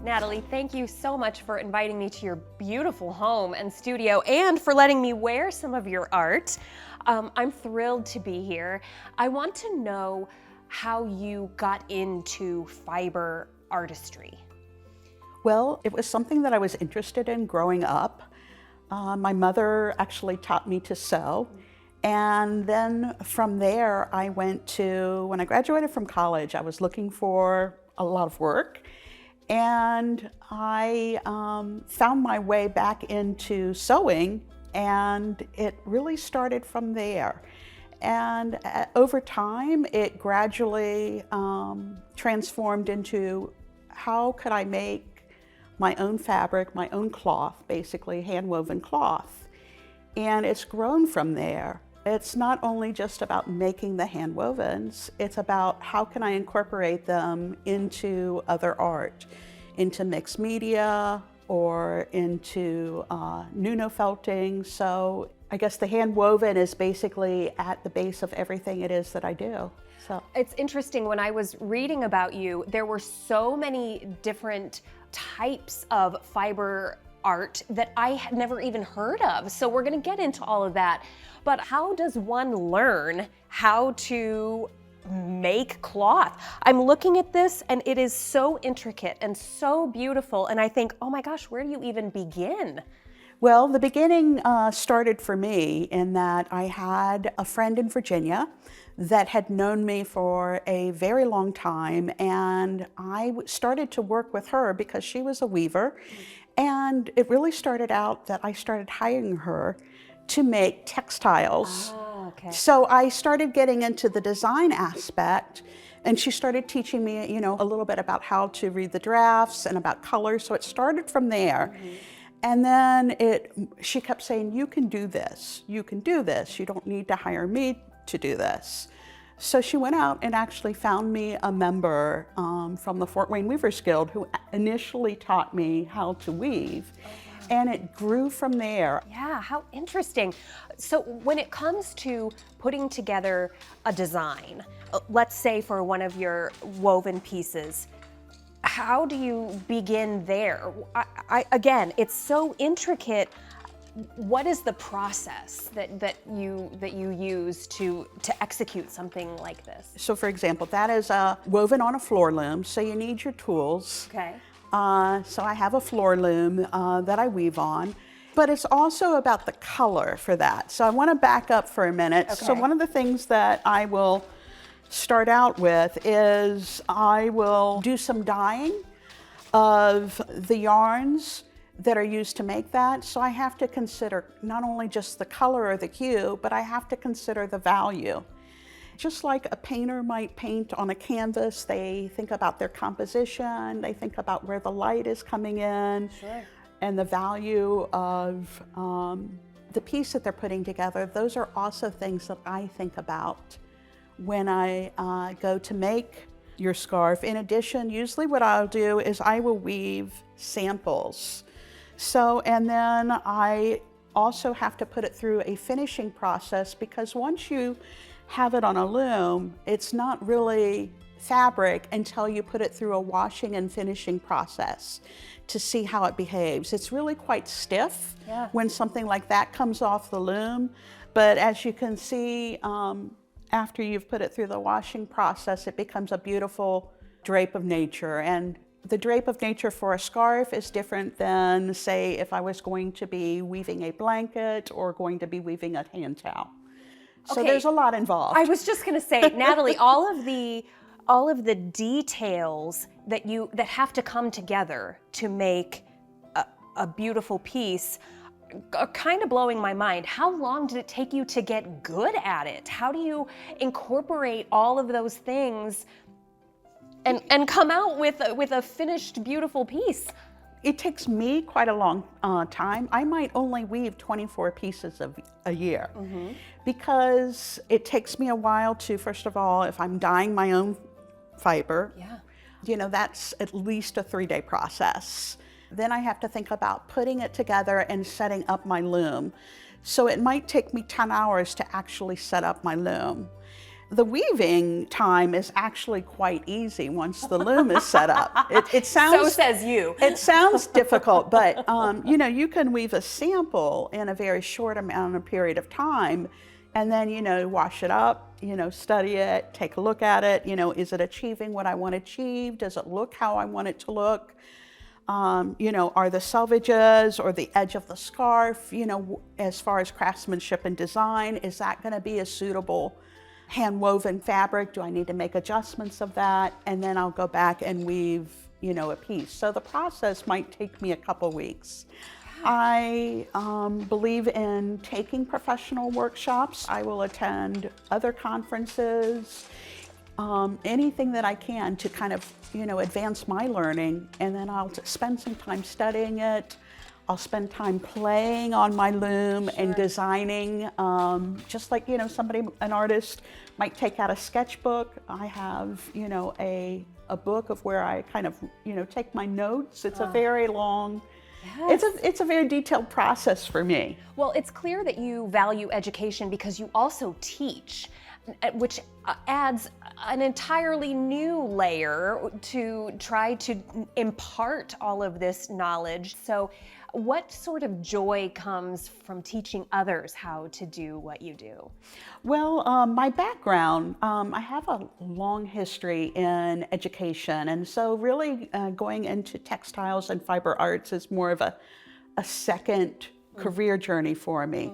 Natalie, thank you so much for inviting me to your beautiful home and studio and for letting me wear some of your art. I'm thrilled to be here. I want to know how you got into fiber artistry. Well, it was something that I was interested in growing up. My mother actually taught me to sew. And then from there, when I graduated from college, I was looking for a lot of work. And I found my way back into sewing, and it really started from there. And over time, it gradually transformed into how could I make my own fabric, my own cloth, basically hand-woven cloth. And it's grown from there. It's not only just about making the hand-wovens, it's about how can I incorporate them into other art, into mixed media or into Nuno felting. So I guess the hand-woven is basically at the base of everything it is that I do. So it's interesting, when I was reading about you, there were so many different types of fiber art that I had never even heard of. So we're gonna get into all of that. But how does one learn how to make cloth? I'm looking at this and it is so intricate and so beautiful. And I think, oh my gosh, where do you even begin? Well, the beginning started for me in that I had a friend in Virginia that had known me for a very long time, and I started to work with her because she was a weaver. And it really started out that I started hiring her to make textiles. Oh, okay. So I started getting into the design aspect, and she started teaching me, a little bit about how to read the drafts and about colors. So it started from there. Mm-hmm. And then she kept saying, you can do this, you can do this. You don't need to hire me to do this. So she went out and actually found me a member from the Fort Wayne Weavers Guild who initially taught me how to weave. Oh, wow. And it grew from there. Yeah, how interesting. So when it comes to putting together a design, let's say for one of your woven pieces, how do you begin there? Again, it's so intricate. What is the process that you use to execute something like this? So for example, that is woven on a floor loom, so you need your tools. Okay. So I have a floor loom that I weave on, but it's also about the color for that. So I want to back up for a minute. Okay. So one of the things that I will start out with is I will do some dyeing of the yarns that are used to make that. So I have to consider not only just the color or the hue, but I have to consider the value. Just like a painter might paint on a canvas, they think about their composition, they think about where the light is coming in, sure, and the value of the piece that they're putting together. Those are also things that I think about when I go to make your scarf. In addition, usually what I'll do is I will weave samples. So, and then I also have to put it through a finishing process, because once you have it on a loom, it's not really fabric until you put it through a washing and finishing process to see how it behaves. It's really quite stiff when something like that comes off the loom, but as you can see, after you've put it through the washing process, it becomes a beautiful drape of nature. And the drape of nature for a scarf is different than, say, if I was going to be weaving a blanket or going to be weaving a hand towel. So there's a lot involved. I was just gonna say, Natalie, all of the details that have to come together to make a beautiful piece are kind of blowing my mind. How long did it take you to get good at it? How do you incorporate all of those things and come out with a finished, beautiful piece? It takes me quite a long time. I might only weave 24 pieces a year, because it takes me a while to, first of all, if I'm dyeing my own fiber, that's at least a 3-day process. Then I have to think about putting it together and setting up my loom. So it might take me 10 hours to actually set up my loom. The weaving time is actually quite easy once the loom is set up. It sounds, So says you. It sounds difficult, but you know, you can weave a sample in a very short amount of period of time, and then, you know, wash it up, you know, study it, take a look at it. You know, is it achieving what I want to achieve? Does it look how I want it to look? You know, are the selvages or the edge of the scarf, you know, as far as craftsmanship and design, is that going to be a suitable hand woven fabric? Do I need to make adjustments of that? And then I'll go back and weave, you know, a piece. So the process might take me a couple weeks. I believe in taking professional workshops. I will attend other conferences, anything that I can to kind of, you know, advance my learning. And then I'll spend some time studying it. I'll spend time playing on my loom and designing, just like, you know, an artist might take out a sketchbook. I have, you know, a book of where I kind of, you know, take my notes. It's a very long, it's a very detailed process for me. Well, it's clear that you value education because you also teach, which adds an entirely new layer to try to impart all of this knowledge. So what sort of joy comes from teaching others how to do what you do? Well, my background, I have a long history in education, and so really going into textiles and fiber arts is more of a second career journey for me.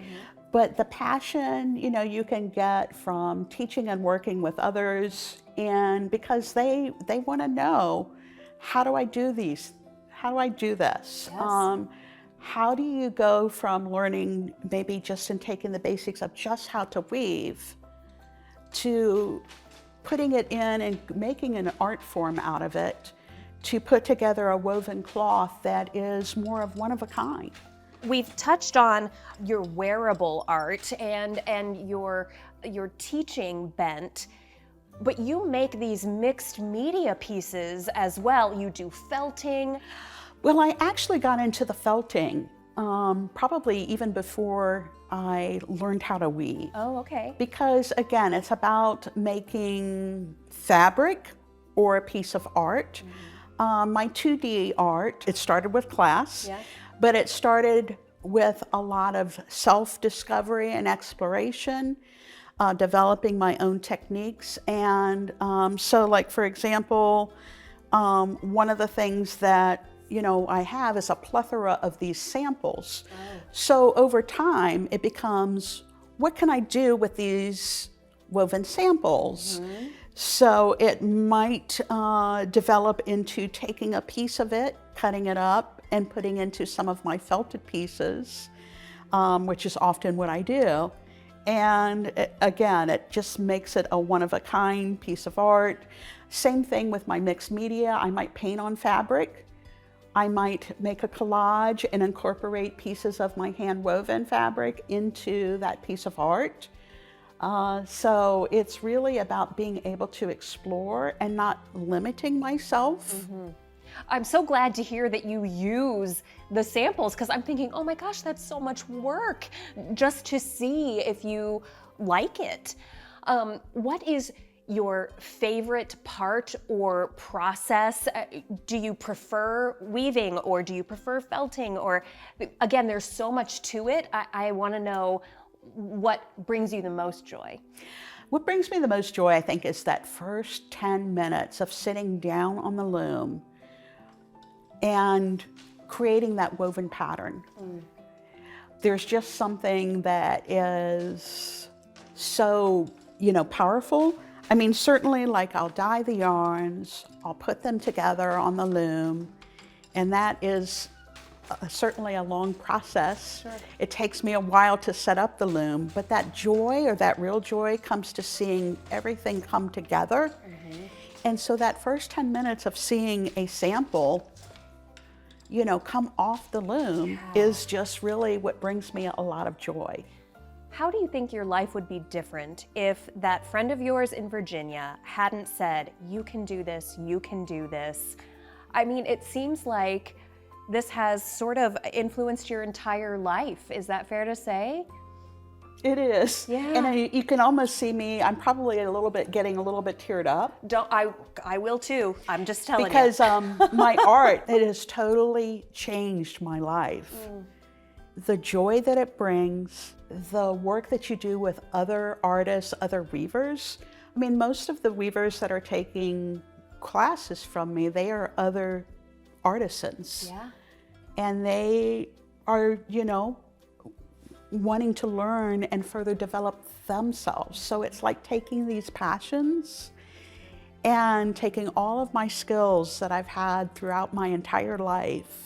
But the passion, you know, you can get from teaching and working with others, and because they want to know, how do I do these? How do I do this? Yes. How do you go from learning maybe just in taking the basics of just how to weave to putting it in and making an art form out of it, to put together a woven cloth that is more of one of a kind? We've touched on your wearable art and your teaching bent, but you make these mixed media pieces as well. You do felting. Well, I actually got into the felting probably even before I learned how to weave. Oh, okay. Because again, it's about making fabric or a piece of art. My 2D art, it started with class, but it started with a lot of self-discovery and exploration, developing my own techniques. And so like, for example, one of the things that, you know, I have is a plethora of these samples. So over time, it becomes, what can I do with these woven samples? So it might develop into taking a piece of it, cutting it up, and putting into some of my felted pieces, which is often what I do. And again, it just makes it a one-of-a-kind piece of art. Same thing with my mixed media. I might paint on fabric. I might make a collage and incorporate pieces of my hand-woven fabric into that piece of art. So it's really about being able to explore and not limiting myself. I'm so glad to hear that you use the samples, because I'm thinking, oh my gosh, that's so much work just to see if you like it. What is your favorite part or process? Do you prefer weaving, or do you prefer felting? Or again, there's so much to it. I want to know what brings you the most joy. What brings me the most joy, I think, is that first 10 minutes of sitting down on the loom and creating that woven pattern. There's just something that is so, you know, powerful. I mean, certainly, like, I'll dye the yarns, I'll put them together on the loom, and that is certainly a long process. It takes me a while to set up the loom, but that joy, or that real joy, comes to seeing everything come together. And so that first 10 minutes of seeing a sample, you know, come off the loom is just really what brings me a lot of joy. How do you think your life would be different if that friend of yours in Virginia hadn't said, you can do this, you can do this? I mean, it seems like this has sort of influenced your entire life. Is that fair to say? It is. Yeah. And you can almost see me, I'm probably getting a little bit teared up. I will too. I'm just telling because, you. my art, it has totally changed my life. The joy that it brings, the work that you do with other artists, other weavers. I mean, most of the weavers that are taking classes from me, they are other artisans. Yeah. And they are, wanting to learn and further develop themselves. So it's like taking these passions and taking all of my skills that I've had throughout my entire life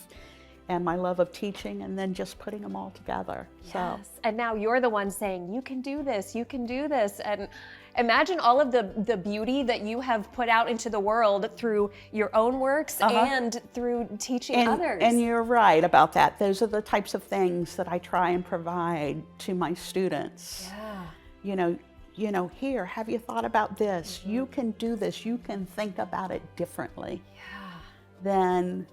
and my love of teaching, and then just putting them all together. Yes. So. And now you're the one saying, you can do this, you can do this. And imagine all of the beauty that you have put out into the world through your own works and through teaching others. And you're right about that. Those are the types of things that I try and provide to my students. Yeah. Here, have you thought about this? You can do this. You can think about it differently than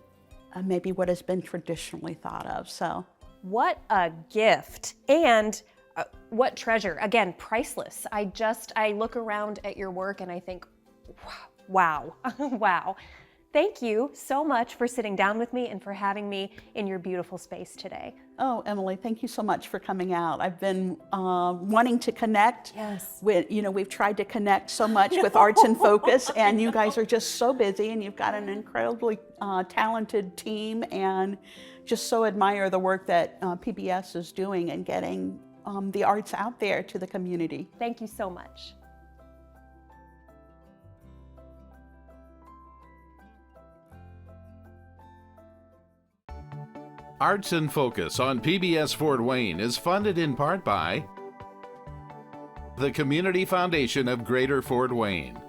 maybe what has been traditionally thought of. So, what a gift, and what treasure. Again, priceless. I look around at your work and I think, wow, wow. Thank you so much for sitting down with me and for having me in your beautiful space today. Oh, Emily, thank you so much for coming out. I've been wanting to connect. Yes. We've tried to connect so much with Arts in Focus, and you guys are just so busy, and you've got an incredibly talented team, and just so admire the work that PBS is doing and getting the arts out there to the community. Thank you so much. Arts in Focus on PBS Fort Wayne is funded in part by the Community Foundation of Greater Fort Wayne,